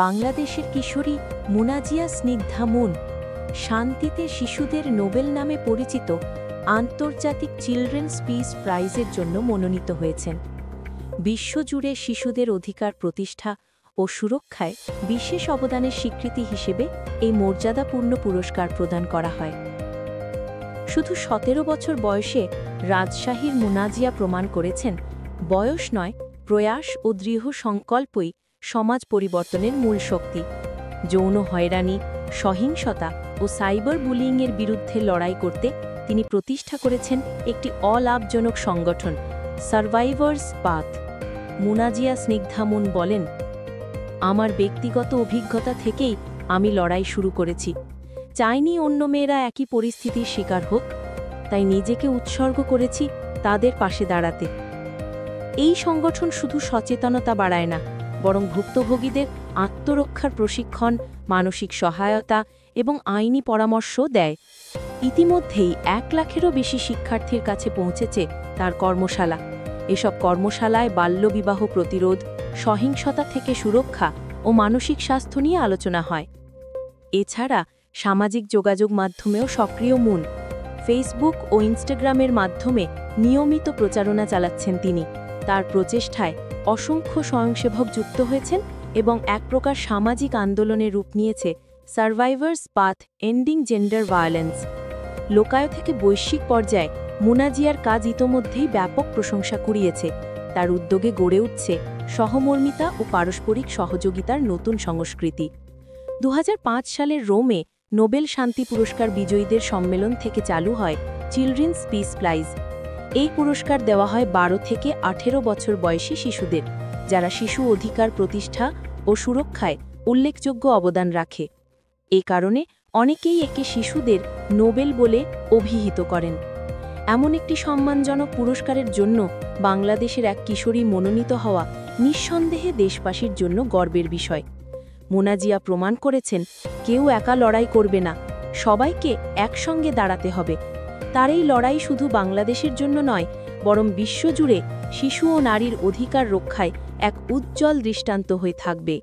বাংলাদেশের কিশোরী মুনাজিয়া স্নিগ্ধা মুন শান্তিতে শিশুদের নোবেল নামে পরিচিত আন্তর্জাতিক চিলড্রেন্স পিস প্রাইজের জন্য মনোনীত হয়েছেন। বিশ্বজুড়ে শিশুদের অধিকার প্রতিষ্ঠা ও সুরক্ষায় বিশেষ অবদানের স্বীকৃতি হিসেবে এই মর্যাদাপূর্ণ পুরস্কার প্রদান করা হয়। শুধু ১৭ বছর বয়সে রাজশাহীর মুনাজিয়া প্রমাণ করেছেন, বয়স নয়, প্রয়াস ও দৃঢ় সংকল্পই সমাজ পরিবর্তনের মূল শক্তি। যৌন হয়রানি, সহিংসতা ও সাইবার বুলিংয়ের বিরুদ্ধে লড়াই করতে তিনি প্রতিষ্ঠা করেছেন একটি অলাভজনক সংগঠন, সারভাইভার্স পাথ। মুনাজিয়া স্নিগ্ধা মুন বলেন, আমার ব্যক্তিগত অভিজ্ঞতা থেকেই আমি লড়াই শুরু করেছি। চাইনি অন্য মেয়েরা একই পরিস্থিতির শিকার হোক, তাই নিজেকে উৎসর্গ করেছি তাদের পাশে দাঁড়াতে। এই সংগঠন শুধু সচেতনতা বাড়ায় না, বরং ভুক্তভোগীদের আত্মরক্ষার প্রশিক্ষণ, মানসিক সহায়তা এবং আইনি পরামর্শ দেয়। ইতিমধ্যেই ১ লাখেরও বেশি শিক্ষার্থীর কাছে পৌঁছেছে তার কর্মশালা। এসব কর্মশালায় বাল্যবিবাহ প্রতিরোধ, সহিংসতা থেকে সুরক্ষা ও মানসিক স্বাস্থ্য নিয়ে আলোচনা হয়। এছাড়া সামাজিক যোগাযোগ মাধ্যমেও সক্রিয় মুন। ফেসবুক ও ইনস্টাগ্রামের মাধ্যমে নিয়মিত প্রচারণা চালাচ্ছেন তিনি। তার প্রচেষ্টায় অসংখ্য স্বয়ংসেবক যুক্ত হয়েছেন এবং এক প্রকার সামাজিক আন্দোলনের রূপ নিয়েছে সারভাইভার্স পাথ এন্ডিং জেন্ডার ভায়োলেন্স। লোকায়ত থেকে বৈশ্বিক পর্যায়ে মুনাজিয়ার কাজ ইতোমধ্যেই ব্যাপক প্রশংসা কুড়িয়েছে। তার উদ্যোগে গড়ে উঠছে সহমর্মিতা ও পারস্পরিক সহযোগিতার নতুন সংস্কৃতি। ২০০৫ সালের রোমে নোবেল শান্তি পুরস্কার বিজয়ীদের সম্মেলন থেকে চালু হয় চিলড্রেন্স পিস প্রাইজ। এই পুরস্কার দেওয়া হয় ১২ থেকে ১৮ বছর বয়সী শিশুদের, যারা শিশু অধিকার প্রতিষ্ঠা ও সুরক্ষায় উল্লেখযোগ্য অবদান রাখে। এ কারণে অনেকেই একে শিশুদের নোবেল বলে অভিহিত করেন। এমন একটি সম্মানজনক পুরস্কারের জন্য বাংলাদেশের এক কিশোরী মনোনীত হওয়া নিঃসন্দেহে দেশবাসীর জন্য গর্বের বিষয়। মুনাজিয়া প্রমাণ করেছেন, কেউ একা লড়াই করবে না, সবাইকে একসঙ্গে দাঁড়াতে হবে। তার এই লড়াই শুধু বাংলাদেশের জন্য নয়, বরং বিশ্বজুড়ে শিশু ও নারীর অধিকার রক্ষায় এক উজ্জ্বল দৃষ্টান্ত হয়ে থাকবে।